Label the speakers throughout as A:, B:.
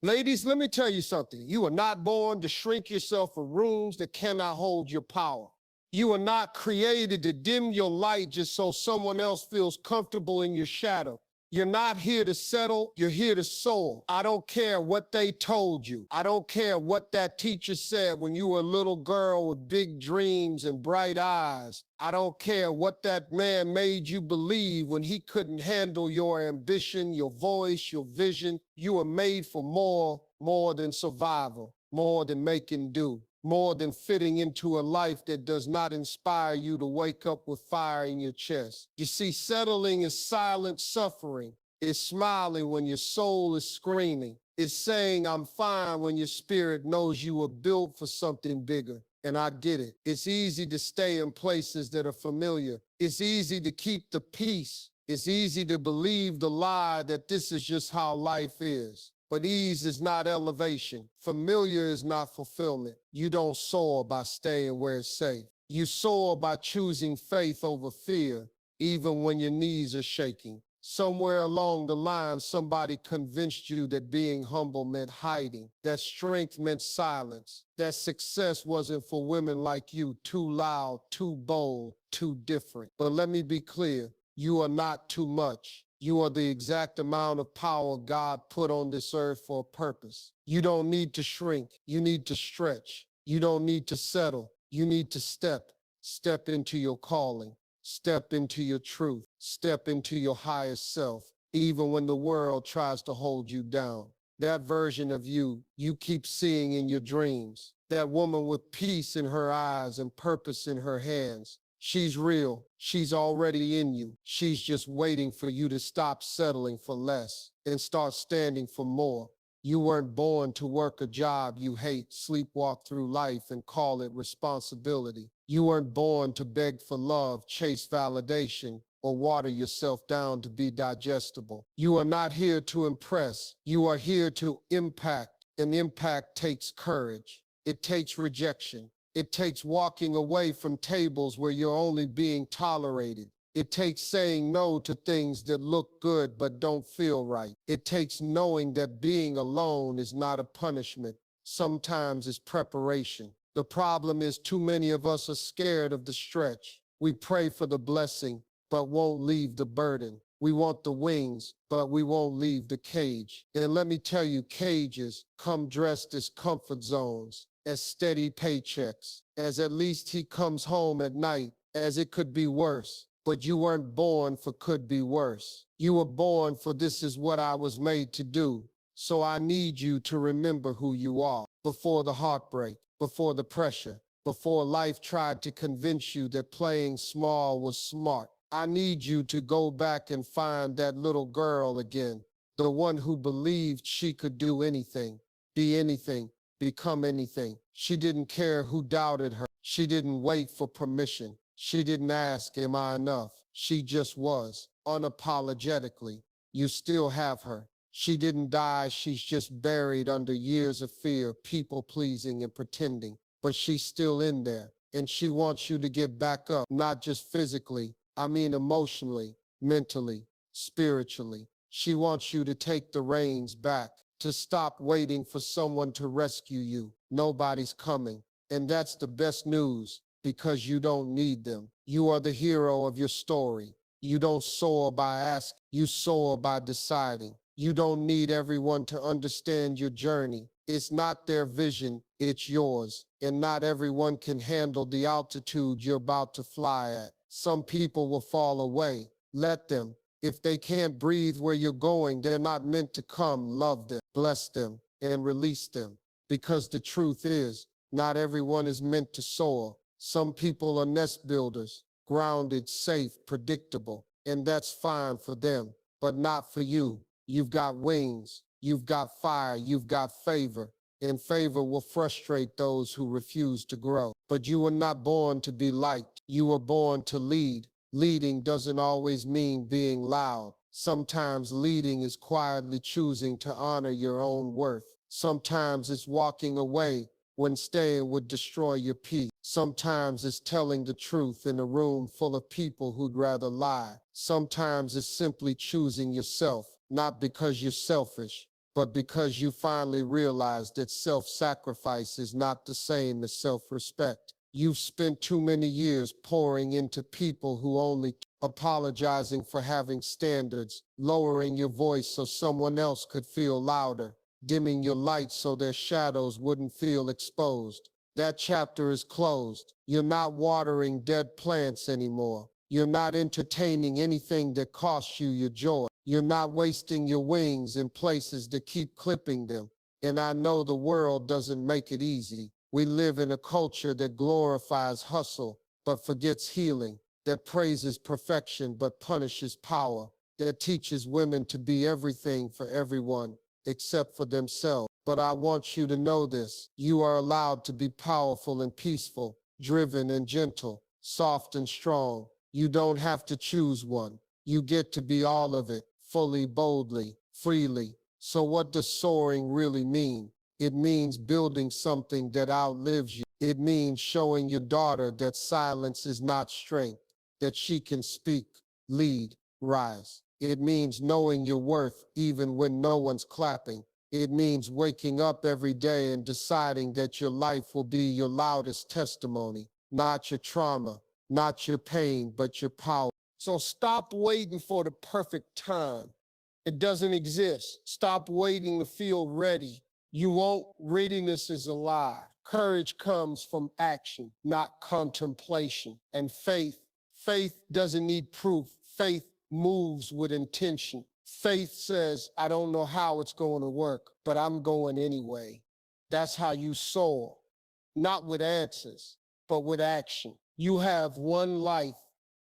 A: Ladies, let me tell you something. You are not born to shrink yourself for rooms that cannot hold your power. You are not created to dim your light just so someone else feels comfortable in your shadow. You're not here to settle, you're here to soar. I don't care what they told you. I don't care what that teacher said when you were a little girl with big dreams and bright eyes. I don't care what that man made you believe when he couldn't handle your ambition, your voice, your vision. You were made for more than survival, more than making do, more than fitting into a life that does not inspire you to wake up with fire in your chest. You see, settling is silent suffering. It's smiling when your soul is screaming. It's saying, I'm fine when your spirit knows you were built for something bigger. And I get it. It's easy to stay in places that are familiar. It's easy to keep the peace. It's easy to believe the lie that this is just how life is. But ease is not elevation. Familiar is not fulfillment. You don't soar by staying where it's safe. You soar by choosing faith over fear, even when your knees are shaking. Somewhere along the line, somebody convinced you that being humble meant hiding, that strength meant silence, that success wasn't for women like you, too loud, too bold, too different. But let me be clear, you are not too much. You are the exact amount of power God put on this earth for a purpose. You don't need to shrink. You need to stretch. You don't need to settle. You need to step into your calling, step into your truth, step into your highest self, even when the world tries to hold you down. That version of you keep seeing in your dreams, that woman with peace in her eyes and purpose in her hands. She's real. She's already in you. She's just waiting for you to stop settling for less and start standing for more. You weren't born to work a job you hate, sleepwalk through life and call it responsibility. You weren't born to beg for love, chase validation, or water yourself down to be digestible. You are not here to impress. You are here to impact, and impact takes courage. It takes rejection. It takes walking away from tables where you're only being tolerated. It takes saying no to things that look good but don't feel right. It takes knowing that being alone is not a punishment. Sometimes it's preparation. The problem is too many of us are scared of the stretch. We pray for the blessing, but won't leave the burden. We want the wings, but we won't leave the cage. And let me tell you, cages come dressed as comfort zones, as steady paychecks, as at least he comes home at night, as it could be worse. But you weren't born for could be worse. You were born for this is what I was made to do. So I need you to remember who you are before the heartbreak, before the pressure, before life tried to convince you that playing small was smart. I need you to go back and find that little girl again, the one who believed she could do anything, be anything, become anything. She didn't care who doubted her. She didn't wait for permission. She didn't ask, am I enough? She just was, unapologetically. You still have her. She didn't die. She's just buried under years of fear, people pleasing and pretending. But she's still in there. And she wants you to get back up, not just physically. I mean emotionally, mentally, spiritually. She wants you to take the reins back, to stop waiting for someone to rescue you. Nobody's coming. And that's the best news, because you don't need them. You are the hero of your story. You don't soar by asking, you soar by deciding. You don't need everyone to understand your journey. It's not their vision, it's yours. And not everyone can handle the altitude you're about to fly at. Some people will fall away. Let them. If they can't breathe where you're going, they're not meant to come. Love them, bless them, and release them. Because the truth is, not everyone is meant to soar. Some people are nest builders, grounded, safe, predictable, and that's fine for them, but not for you. You've got wings, you've got fire, you've got favor, and favor will frustrate those who refuse to grow. But you were not born to be liked. You were born to lead. Leading doesn't always mean being loud. Sometimes leading is quietly choosing to honor your own worth. Sometimes it's walking away when staying would destroy your peace. Sometimes it's telling the truth in a room full of people who'd rather lie. Sometimes it's simply choosing yourself, not because you're selfish, but because you finally realized that self-sacrifice is not the same as self-respect. You've spent too many years pouring into people who only apologizing for having standards, lowering your voice so someone else could feel louder, dimming your light so their shadows wouldn't feel exposed. That chapter is closed. You're not watering dead plants anymore. You're not entertaining anything that costs you your joy. You're not wasting your wings in places that keep clipping them. And I know the world doesn't make it easy. We live in a culture that glorifies hustle but forgets healing, that praises perfection but punishes power, that teaches women to be everything for everyone except for themselves. But I want you to know this. You are allowed to be powerful and peaceful, driven and gentle, soft and strong. You don't have to choose one. You get to be all of it, fully, boldly, freely. So what does soaring really mean? It means building something that outlives you. It means showing your daughter that silence is not strength, that she can speak, lead, rise. It means knowing your worth even when no one's clapping. It means waking up every day and deciding that your life will be your loudest testimony, not your trauma, not your pain, but your power. So stop waiting for the perfect time. It doesn't exist. Stop waiting to feel ready. You won't. Readiness is a lie. Courage comes from action, not contemplation. And faith doesn't need proof. Faith moves with intention. Faith says, I don't know how it's going to work, but I'm going anyway. That's how you soar. Not with answers, but with action. You have one life,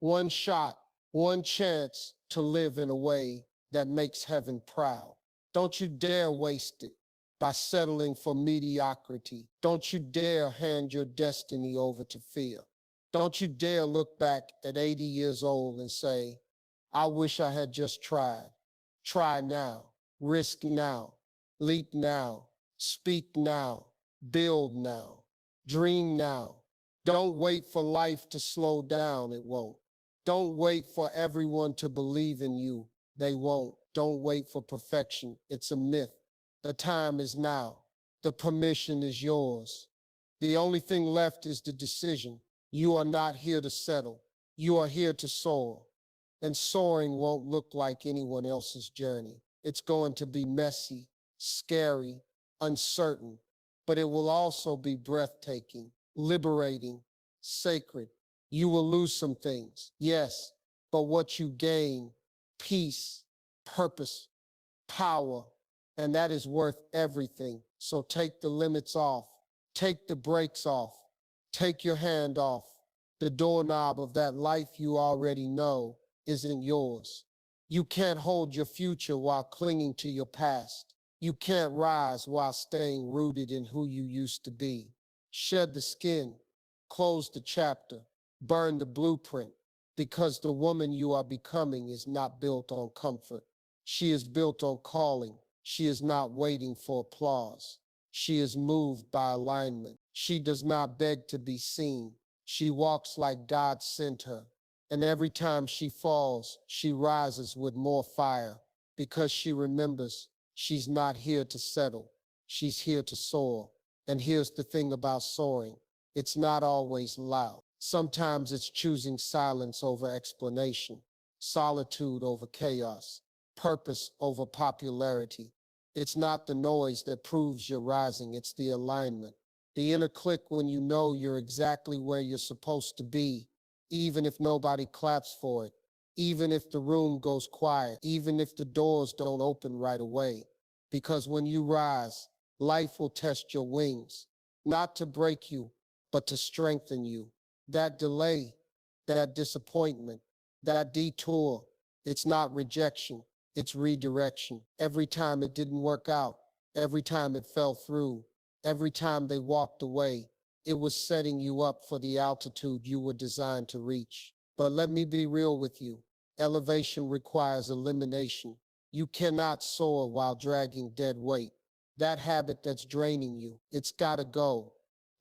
A: one shot, one chance to live in a way that makes heaven proud. Don't you dare waste it by settling for mediocrity. Don't you dare hand your destiny over to fear. Don't you dare look back at 80 years old and say, I wish I had just tried. Try now, risk now, leap now, speak now, build now, dream now. Don't wait for life to slow down, it won't. Don't wait for everyone to believe in you, they won't. Don't wait for perfection, it's a myth. The time is now, the permission is yours. The only thing left is the decision. You are not here to settle, you are here to soar. And soaring won't look like anyone else's journey. It's going to be messy, scary, uncertain, but it will also be breathtaking, liberating, sacred. You will lose some things, yes, but what you gain, peace, purpose, power, and that is worth everything. So take the limits off, take the brakes off, take your hand off the doorknob of that life you already know isn't yours. You can't hold your future while clinging to your past. You can't rise while staying rooted in who you used to be. Shed the skin, close the chapter, burn the blueprint, because the woman you are becoming is not built on comfort. She is built on calling. She is not waiting for applause. She is moved by alignment. She does not beg to be seen. She walks like God sent her. And every time she falls, she rises with more fire because she remembers she's not here to settle. She's here to soar. And here's the thing about soaring. It's not always loud. Sometimes it's choosing silence over explanation, solitude over chaos, purpose over popularity. It's not the noise that proves you're rising, it's the alignment. The inner click when you know you're exactly where you're supposed to be, even if nobody claps for it, even if the room goes quiet, even if the doors don't open right away. Because when you rise, life will test your wings, not to break you, but to strengthen you. That delay, that disappointment, that detour, it's not rejection, it's redirection. Every time it didn't work out, every time it fell through, every time they walked away, it was setting you up for the altitude you were designed to reach. But let me be real with you. Elevation requires elimination. You cannot soar while dragging dead weight. That habit that's draining you, it's gotta go.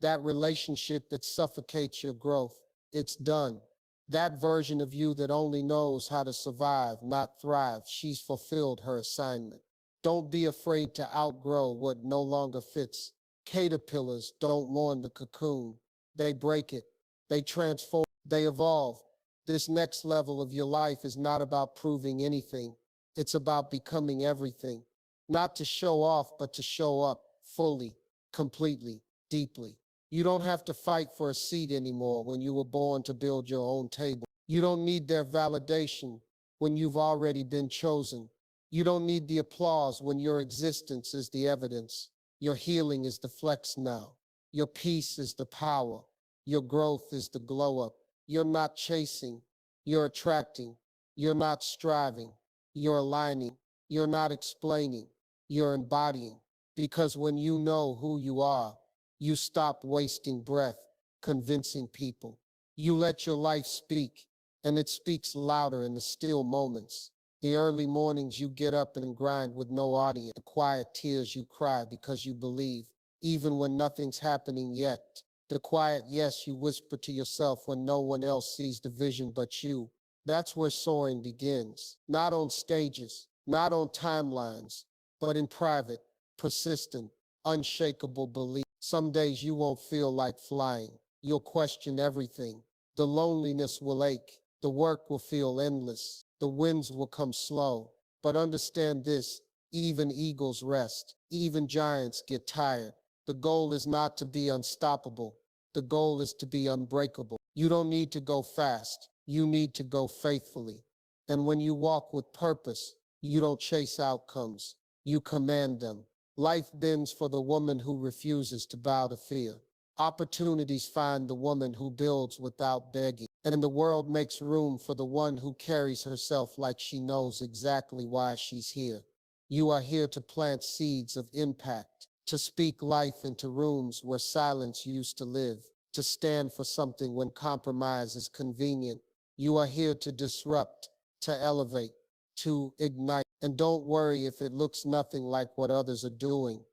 A: That relationship that suffocates your growth, it's done. That version of you that only knows how to survive, not thrive, she's fulfilled her assignment. Don't be afraid to outgrow what no longer fits. Caterpillars don't mourn the cocoon. They break it. They transform. They evolve. This next level of your life is not about proving anything. It's about becoming everything. Not to show off, but to show up fully, completely, deeply. You don't have to fight for a seat anymore when you were born to build your own table. You don't need their validation when you've already been chosen. You don't need the applause when your existence is the evidence. Your healing is the flex now. Your peace is the power. Your growth is the glow up. You're not chasing, you're attracting. You're not striving, you're aligning. You're not explaining, you're embodying. Because when you know who you are, you stop wasting breath convincing people. You let your life speak, and it speaks louder in the still moments. The early mornings you get up and grind with no audience, the quiet tears you cry because you believe, even when nothing's happening yet. The quiet yes you whisper to yourself when no one else sees the vision but you. That's where soaring begins. Not on stages, not on timelines, but in private, persistent, unshakable belief. Some days you won't feel like flying. You'll question everything. The loneliness will ache. The work will feel endless. The winds will come slow. But understand this, even eagles rest. Even giants get tired. The goal is not to be unstoppable. The goal is to be unbreakable. You don't need to go fast. You need to go faithfully. And when you walk with purpose, you don't chase outcomes. You command them. Life bends for the woman who refuses to bow to fear. Opportunities find the woman who builds without begging. And the world makes room for the one who carries herself like she knows exactly why she's here. You are here to plant seeds of impact, to speak life into rooms where silence used to live, to stand for something when compromise is convenient. You are here to disrupt, to elevate, to ignite. And don't worry if it looks nothing like what others are doing.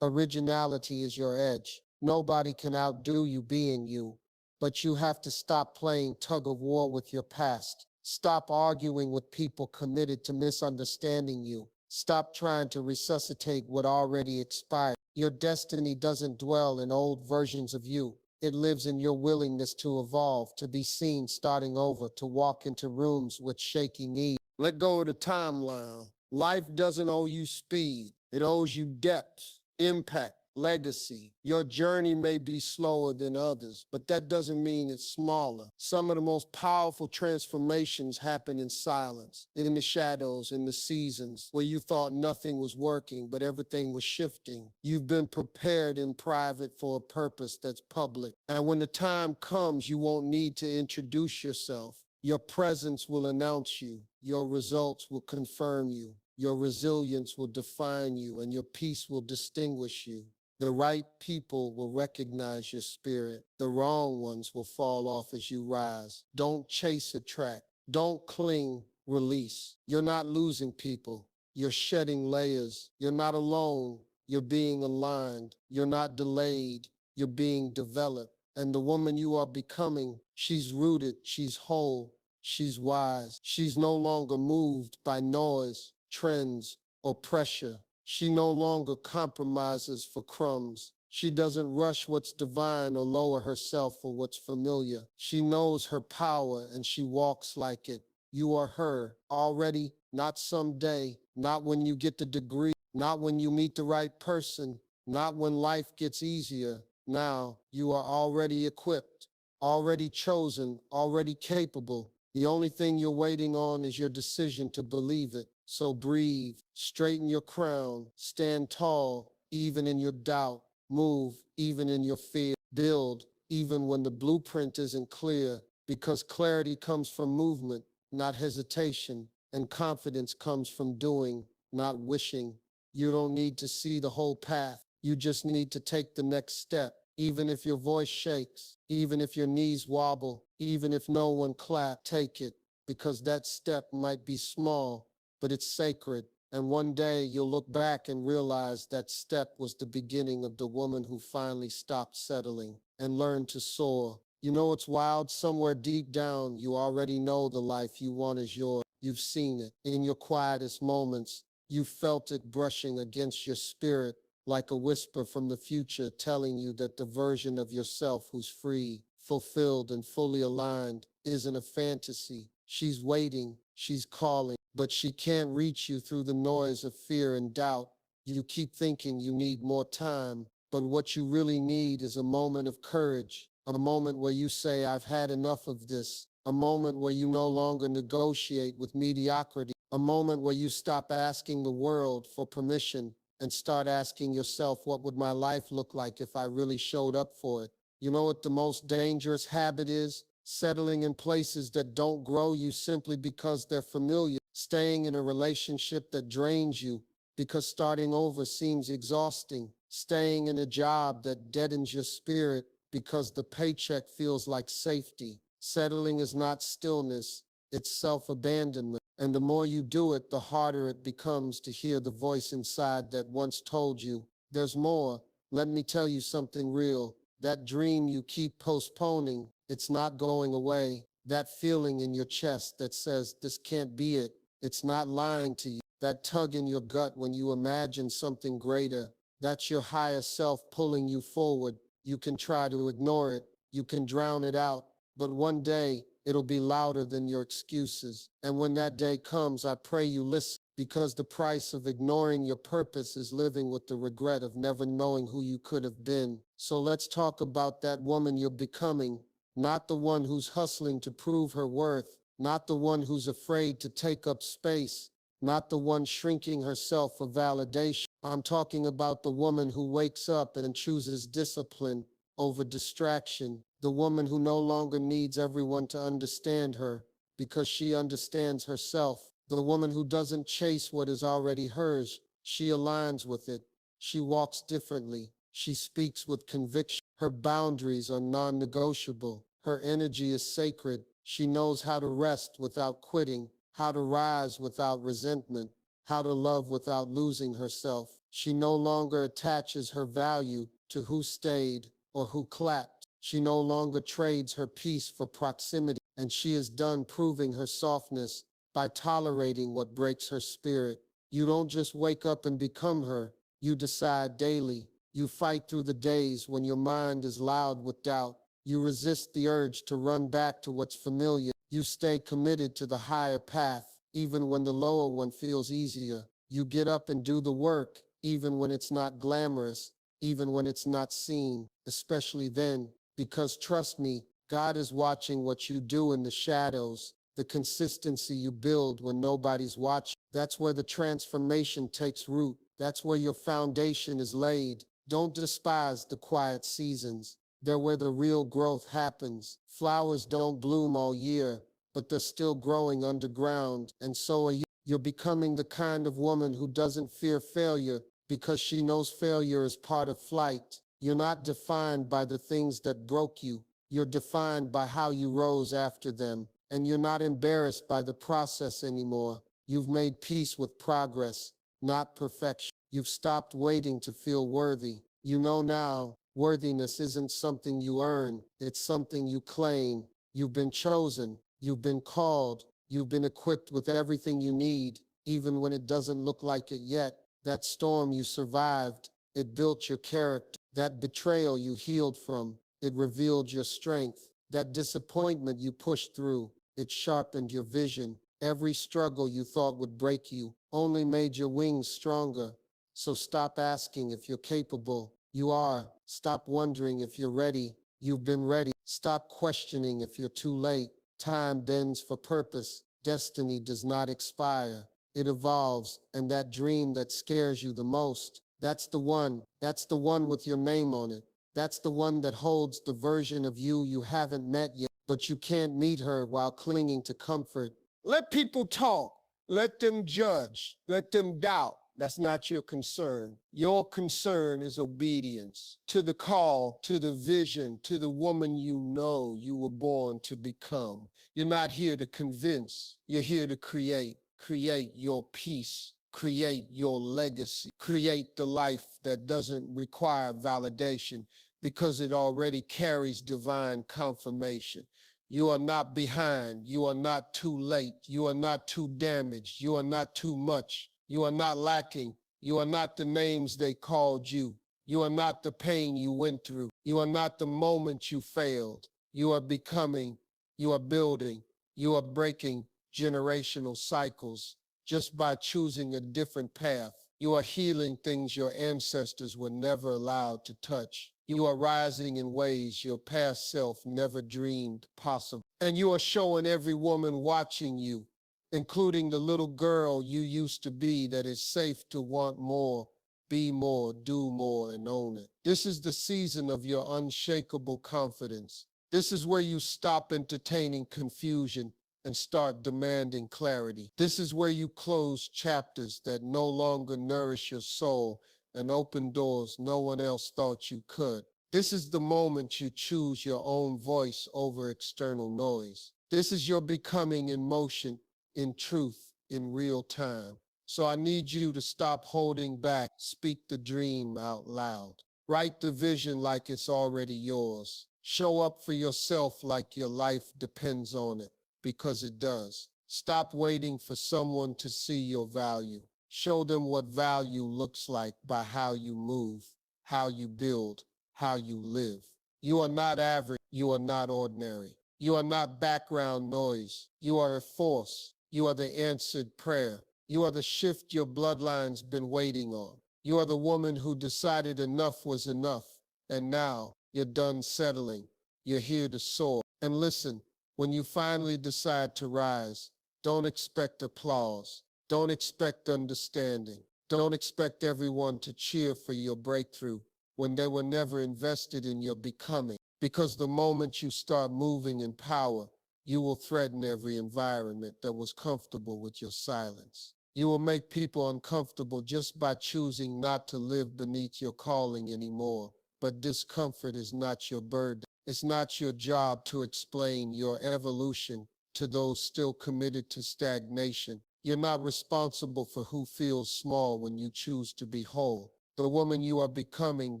A: Originality is your edge. Nobody can outdo you being you. But you have to stop playing tug of war with your past. Stop arguing with people committed to misunderstanding you. Stop trying to resuscitate what already expired. Your destiny doesn't dwell in old versions of you. It lives in your willingness to evolve, to be seen starting over, to walk into rooms with shaky knees. Let go of the timeline. Life doesn't owe you speed. It owes you depth, impact, legacy. Your journey may be slower than others, but that doesn't mean it's smaller. Some of the most powerful transformations happen in silence, in the shadows, in the seasons where you thought nothing was working, but everything was shifting. You've been prepared in private for a purpose that's public. And when the time comes, you won't need to introduce yourself. Your presence will announce you. Your results will confirm you. Your resilience will define you, and your peace will distinguish you. The right people will recognize your spirit. The wrong ones will fall off as you rise. Don't chase a track. Don't cling, release. You're not losing people. You're shedding layers. You're not alone. You're being aligned. You're not delayed. You're being developed. And the woman you are becoming, she's rooted, she's whole, she's wise. She's no longer moved by noise, trends, or pressure. She no longer compromises for crumbs. She doesn't rush what's divine or lower herself for what's familiar. She knows her power and she walks like it. You are her already, not someday, not when you get the degree, not when you meet the right person, not when life gets easier. Now you are already equipped, already chosen, already capable. The only thing you're waiting on is your decision to believe it. So breathe, straighten your crown, stand tall, even in your doubt, move, even in your fear, build, even when the blueprint isn't clear, because clarity comes from movement, not hesitation, and confidence comes from doing, not wishing. You don't need to see the whole path. You just need to take the next step, even if your voice shakes, even if your knees wobble, even if no one claps, take it, because that step might be small, but it's sacred. And one day you'll look back and realize that step was the beginning of the woman who finally stopped settling and learned to soar. You know it's wild? Somewhere deep down, you already know the life you want is yours. You've seen it in your quietest moments, You felt it brushing against your spirit like a whisper from the future telling you that the version of yourself who's free, fulfilled, and fully aligned isn't a fantasy. She's waiting, she's calling, but she can't reach you through the noise of fear and doubt. You keep thinking you need more time, but what you really need is a moment of courage, a moment where you say, I've had enough of this, a moment where you no longer negotiate with mediocrity, a moment where you stop asking the world for permission and start asking yourself, what would my life look like if I really showed up for it? You know what the most dangerous habit is? Settling in places that don't grow you simply because they're familiar, staying in a relationship that drains you because starting over seems exhausting, staying in a job that deadens your spirit because the paycheck feels like safety. Settling is not stillness, it's self-abandonment. And the more you do it, the harder it becomes to hear the voice inside that once told you, there's more. Let me tell you something real. That dream you keep postponing, it's not going away. That feeling in your chest that says, this can't be it, it's not lying to you. That tug in your gut when you imagine something greater, that's your higher self pulling you forward. You can try to ignore it, you can drown it out, but one day it'll be louder than your excuses. And when that day comes, I pray you listen, because the price of ignoring your purpose is living with the regret of never knowing who you could have been. So let's talk about that woman you're becoming, not the one who's hustling to prove her worth, not the one who's afraid to take up space, not the one shrinking herself for validation. I'm talking about the woman who wakes up and chooses discipline over distraction, the woman who no longer needs everyone to understand her because she understands herself, the woman who doesn't chase what is already hers, she aligns with it. She walks differently. She speaks with conviction. Her boundaries are non-negotiable. Her energy is sacred. She knows how to rest without quitting, how to rise without resentment, how to love without losing herself. She no longer attaches her value to who stayed or who clapped. She no longer trades her peace for proximity, and she is done proving her softness by tolerating what breaks her spirit. You don't just wake up and become her, you decide daily. You fight through the days when your mind is loud with doubt. You resist the urge to run back to what's familiar. You stay committed to the higher path, even when the lower one feels easier. You get up and do the work, even when it's not glamorous, even when it's not seen, especially then, because trust me, God is watching what you do in the shadows, the consistency you build when nobody's watching. That's where the transformation takes root. That's where your foundation is laid. Don't despise the quiet seasons. They're where the real growth happens. Flowers don't bloom all year, but they're still growing underground, and so are you. You're becoming the kind of woman who doesn't fear failure because she knows failure is part of flight. You're not defined by the things that broke you. You're defined by how you rose after them, and you're not embarrassed by the process anymore. You've made peace with progress, not perfection. You've stopped waiting to feel worthy. You know now, worthiness isn't something you earn, it's something you claim. You've been chosen, you've been called, you've been equipped with everything you need, even when it doesn't look like it yet. That storm you survived, it built your character. That betrayal you healed from, it revealed your strength. That disappointment you pushed through, it sharpened your vision. Every struggle you thought would break you only made your wings stronger. So stop asking if you're capable. You are. Stop wondering if you're ready. You've been ready. Stop questioning if you're too late. Time bends for purpose. Destiny does not expire. It evolves, and that dream that scares you the most, that's the one. That's the one with your name on it. That's the one that holds the version of you haven't met yet, but you can't meet her while clinging to comfort. Let people talk. Let them judge. Let them doubt. That's not your concern. Your concern is obedience to the call, to the vision, to the woman you know you were born to become. You're not here to convince. You're here to create. Create your peace. Create your legacy. Create the life that doesn't require validation because it already carries divine confirmation. You are not behind. You are not too late. You are not too damaged. You are not too much. You are not lacking. You are not the names they called you. You are not the pain you went through. You are not the moment you failed. You are becoming, you are building, you are breaking generational cycles just by choosing a different path. You are healing things your ancestors were never allowed to touch. You are rising in ways your past self never dreamed possible. And you are showing every woman watching you, including the little girl you used to be, that it's safe to want more, be more, do more, and own it. This is the season of your unshakable confidence. This is where you stop entertaining confusion and start demanding clarity. This is where you close chapters that no longer nourish your soul and open doors no one else thought you could. This is the moment you choose your own voice over external noise. This is your becoming in motion, in truth, in real time. So I need you to stop holding back, speak the dream out loud. Write the vision like it's already yours. Show up for yourself like your life depends on it, because it does. Stop waiting for someone to see your value. Show them what value looks like by how you move, how you build, how you live. You are not average. You are not ordinary. You are not background noise. You are a force. You are the answered prayer. You are the shift your bloodline's been waiting on. You are the woman who decided enough was enough, and now you're done settling. You're here to soar. And listen, when you finally decide to rise, don't expect applause. Don't expect understanding. Don't expect everyone to cheer for your breakthrough when they were never invested in your becoming. Because the moment you start moving in power, you will threaten every environment that was comfortable with your silence. You will make people uncomfortable just by choosing not to live beneath your calling anymore. But discomfort is not your burden. It's not your job to explain your evolution to those still committed to stagnation. You're not responsible for who feels small when you choose to be whole. The woman you are becoming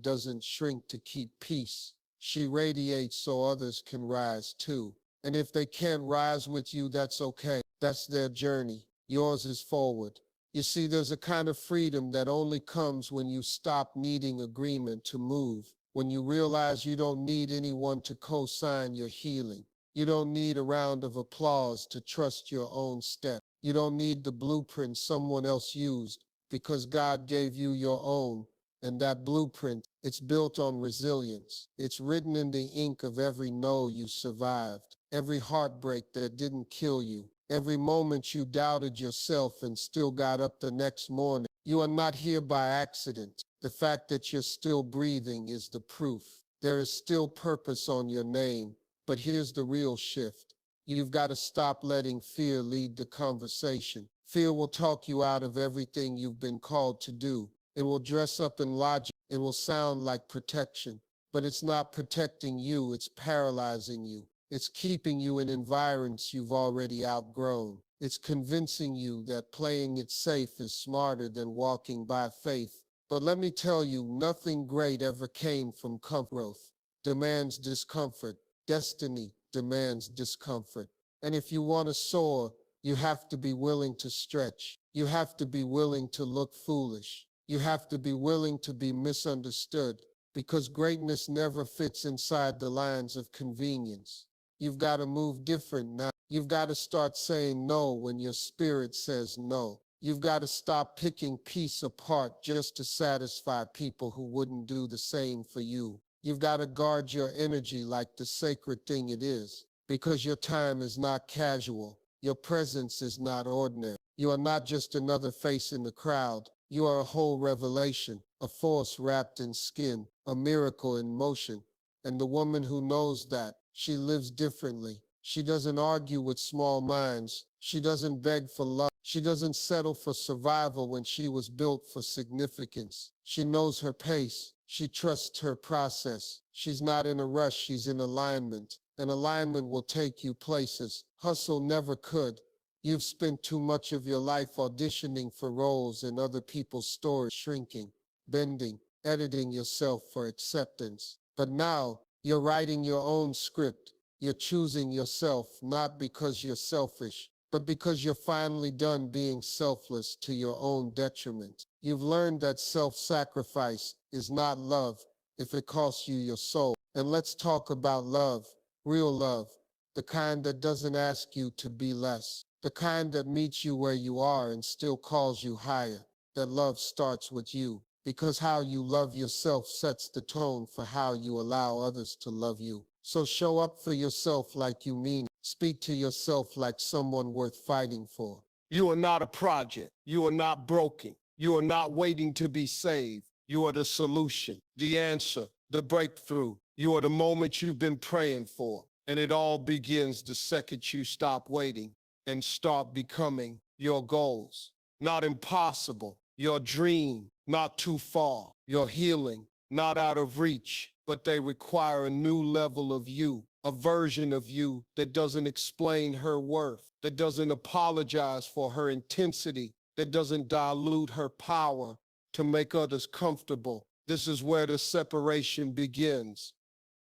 A: doesn't shrink to keep peace. She radiates so others can rise too. And if they can't rise with you, that's okay. That's their journey. Yours is forward. You see, there's a kind of freedom that only comes when you stop needing agreement to move, when you realize you don't need anyone to co-sign your healing. You don't need a round of applause to trust your own step. You don't need the blueprint someone else used, because God gave you your own. And that blueprint, it's built on resilience. It's written in the ink of every no you survived, every heartbreak that didn't kill you, every moment you doubted yourself and still got up the next morning. You are not here by accident. The fact that you're still breathing is the proof. There is still purpose on your name. But here's the real shift. You've got to stop letting fear lead the conversation. Fear will talk you out of everything you've been called to do. It will dress up in logic. It will sound like protection. But it's not protecting you, it's paralyzing you. It's keeping you in environments you've already outgrown. It's convincing you that playing it safe is smarter than walking by faith. But let me tell you, nothing great ever came from growth. Demands discomfort. Destiny demands discomfort. And if you want to soar, you have to be willing to stretch. You have to be willing to look foolish. You have to be willing to be misunderstood, because greatness never fits inside the lines of convenience. You've got to move different now. You've got to start saying no when your spirit says no. You've got to stop picking peace apart just to satisfy people who wouldn't do the same for you. You've got to guard your energy like the sacred thing it is, because your time is not casual. Your presence is not ordinary. You are not just another face in the crowd. You are a whole revelation, a force wrapped in skin, a miracle in motion. And the woman who knows that, she lives differently. She doesn't argue with small minds. She doesn't beg for love. She doesn't settle for survival when she was built for significance. She knows her pace. She trusts her process. She's not in a rush, she's in alignment. And alignment will take you places hustle never could. You've spent too much of your life auditioning for roles in other people's stories, shrinking, bending, editing yourself for acceptance. But now, you're writing your own script. You're choosing yourself, not because you're selfish, but because you're finally done being selfless to your own detriment. You've learned that self-sacrifice is not love if it costs you your soul. And let's talk about love, real love, the kind that doesn't ask you to be less, the kind that meets you where you are and still calls you higher. That love starts with you, because how you love yourself sets the tone for how you allow others to love you. So show up for yourself like you mean it. Speak to yourself like someone worth fighting for. You are not a project. You are not broken. You are not waiting to be saved. You are the solution, the answer, the breakthrough. You are the moment you've been praying for. And it all begins the second you stop waiting and start becoming your goals. Not impossible, your dream, not too far, your healing, not out of reach, but they require a new level of you, a version of you that doesn't explain her worth, that doesn't apologize for her intensity, that doesn't dilute her power to make others comfortable. This is where the separation begins.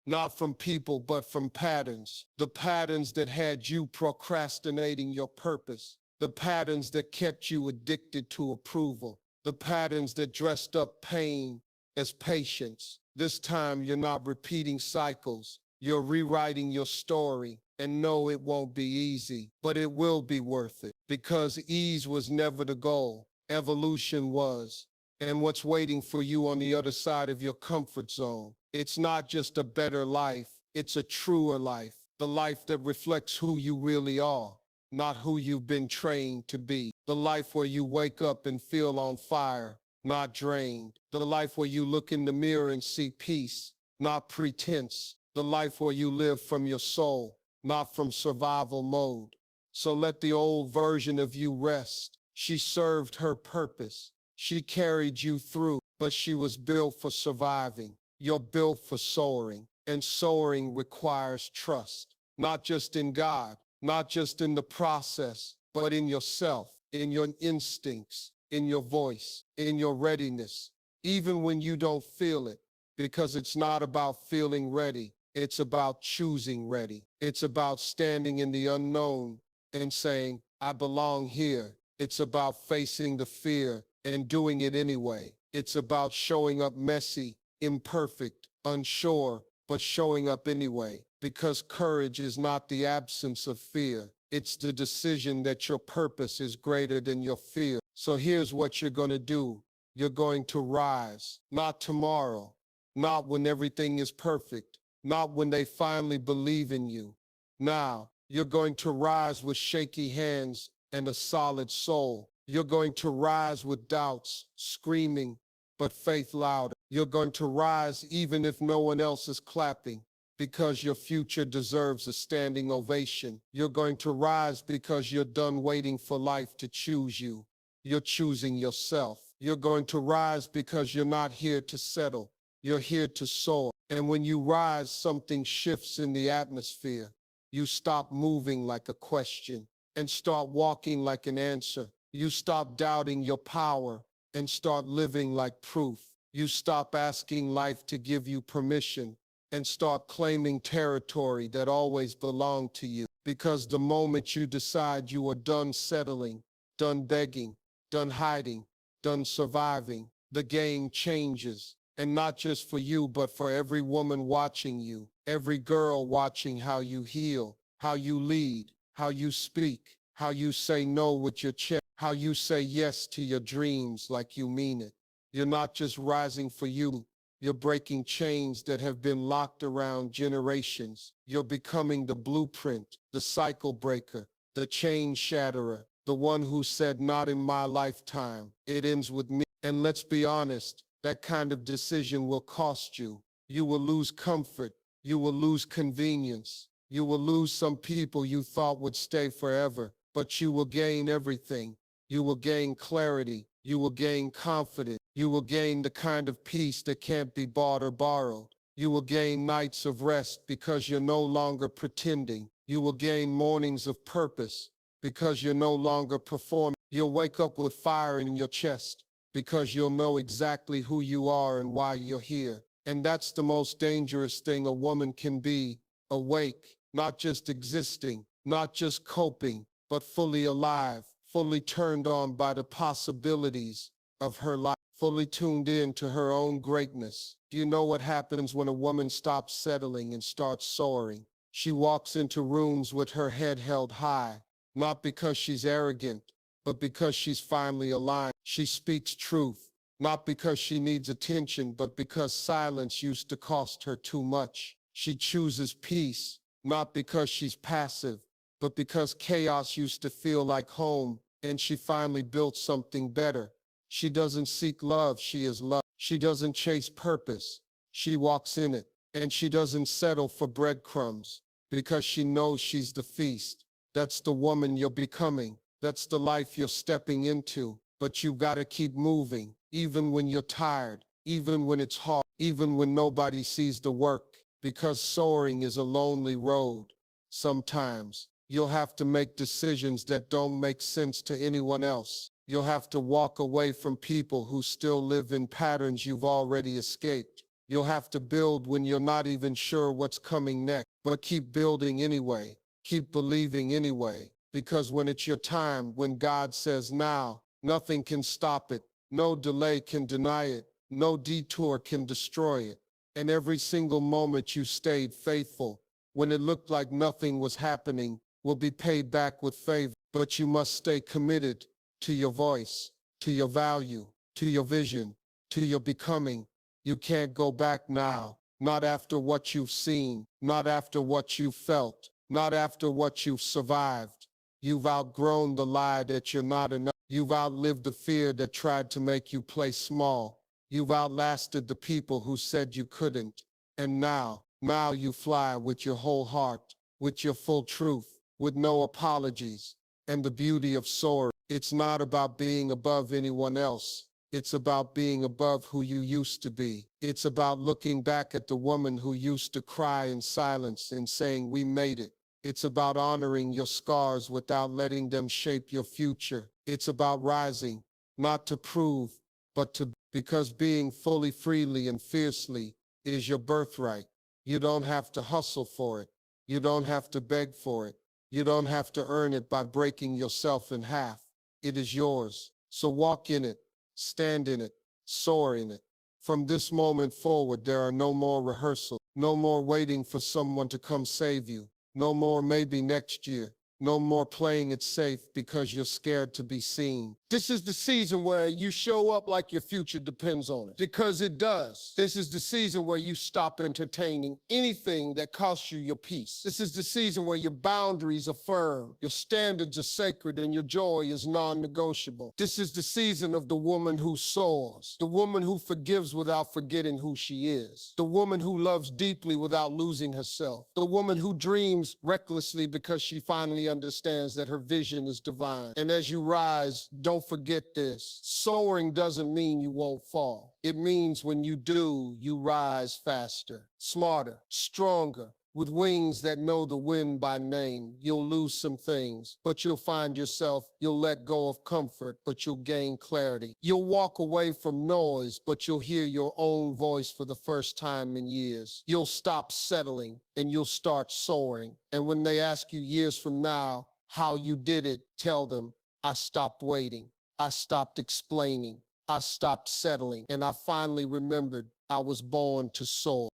A: Not from people, but from patterns. The patterns that had you procrastinating your purpose. The patterns that kept you addicted to approval. The patterns that dressed up pain as patience. This time you're not repeating cycles. You're rewriting your story. And no, it won't be easy, but it will be worth it. Because ease was never the goal. Evolution was. And what's waiting for you on the other side of your comfort zone. It's not just a better life, it's a truer life. The life that reflects who you really are, not who you've been trained to be. The life where you wake up and feel on fire, not drained. The life where you look in the mirror and see peace, not pretense. The life where you live from your soul, not from survival mode. So let the old version of you rest. She served her purpose. She carried you through, but she was built for surviving. You're built for soaring, and soaring requires trust, not just in God, not just in the process, but in yourself, in your instincts, in your voice, in your readiness, even when you don't feel it, because it's not about feeling ready. It's about choosing ready. It's about standing in the unknown and saying, I belong here. It's about facing the fear and doing it anyway. It's about showing up messy, imperfect, unsure, but showing up anyway. Because courage is not the absence of fear. It's the decision that your purpose is greater than your fear. So here's what you're going to do. You're going to rise, not tomorrow, not when everything is perfect, not when they finally believe in you. Now, you're going to rise with shaky hands and a solid soul. You're going to rise with doubts, screaming, but faith louder. You're going to rise even if no one else is clapping, because your future deserves a standing ovation. You're going to rise because you're done waiting for life to choose you. You're choosing yourself. You're going to rise because you're not here to settle. You're here to soar. And when you rise, something shifts in the atmosphere. You stop moving like a question and start walking like an answer. You stop doubting your power and start living like proof. You stop asking life to give you permission and start claiming territory that always belonged to you. Because the moment you decide you are done settling, done begging, done hiding, done surviving, the game changes. And not just for you, but for every woman watching you, every girl watching how you heal, how you lead, how you speak, how you say no with your chest, how you say yes to your dreams like you mean it. You're not just rising for you. You're breaking chains that have been locked around generations. You're becoming the blueprint, the cycle breaker, the chain shatterer, the one who said, not in my lifetime. It ends with me. And let's be honest, that kind of decision will cost you. You will lose comfort. You will lose convenience. You will lose some people you thought would stay forever, but you will gain everything. You will gain clarity. You will gain confidence. You will gain the kind of peace that can't be bought or borrowed. You will gain nights of rest because you're no longer pretending. You will gain mornings of purpose because you're no longer performing. You'll wake up with fire in your chest because you'll know exactly who you are and why you're here. And that's the most dangerous thing a woman can be, awake, not just existing, not just coping, but fully alive, fully turned on by the possibilities of her life, fully tuned in to her own greatness. Do you know what happens when a woman stops settling and starts soaring? She walks into rooms with her head held high, not because she's arrogant, but because she's finally aligned. She speaks truth, not because she needs attention, but because silence used to cost her too much. She chooses peace, not because she's passive, but because chaos used to feel like home, and she finally built something better. She doesn't seek love, she is love. She doesn't chase purpose, she walks in it. And she doesn't settle for breadcrumbs, because she knows she's the feast. That's the woman you're becoming. That's the life you're stepping into. But you gotta keep moving, even when you're tired, even when it's hard, even when nobody sees the work, because soaring is a lonely road. Sometimes you'll have to make decisions that don't make sense to anyone else. You'll have to walk away from people who still live in patterns you've already escaped. You'll have to build when you're not even sure what's coming next, but keep building anyway. Keep believing anyway, because when it's your time, when God says now, nothing can stop it. No delay can deny it. No detour can destroy it. And every single moment you stayed faithful, when it looked like nothing was happening, will be paid back with favor. But you must stay committed to your voice, to your value, to your vision, to your becoming. You can't go back now, not after what you've seen, not after what you've felt, not after what you've survived. You've outgrown the lie that you're not enough. You've outlived the fear that tried to make you play small. You've outlasted the people who said you couldn't. And now you fly with your whole heart, with your full truth, with no apologies. And the beauty of Soar, it's not about being above anyone else. It's about being above who you used to be. It's about looking back at the woman who used to cry in silence and saying, "We made it." It's about honoring your scars without letting them shape your future. It's about rising, not to prove, but to, because being fully, freely, and fiercely is your birthright. You don't have to hustle for it. You don't have to beg for it. You don't have to earn it by breaking yourself in half. It is yours. So walk in it, stand in it, soar in it. From this moment forward, there are no more rehearsals, no more waiting for someone to come save you, no more maybe next year, no more playing it safe because you're scared to be seen. This is the season where you show up like your future depends on it, because it does. This is the season where you stop entertaining anything that costs you your peace. This is the season where your boundaries are firm, your standards are sacred, and your joy is non-negotiable. This is the season of the woman who soars, the woman who forgives without forgetting who she is, the woman who loves deeply without losing herself, the woman who dreams recklessly because she finally understands that her vision is divine. And as you rise, don't forget this. Soaring doesn't mean you won't fall. It means when you do, you rise faster, smarter, stronger, with wings that know the wind by name. You'll lose some things, but you'll find yourself. You'll let go of comfort, but you'll gain clarity. You'll walk away from noise, but you'll hear your own voice for the first time in years. You'll stop settling, and you'll start soaring. And when they ask you years from now how you did it, tell them, "I stopped waiting. I stopped explaining. I stopped settling. And I finally remembered I was born to soar."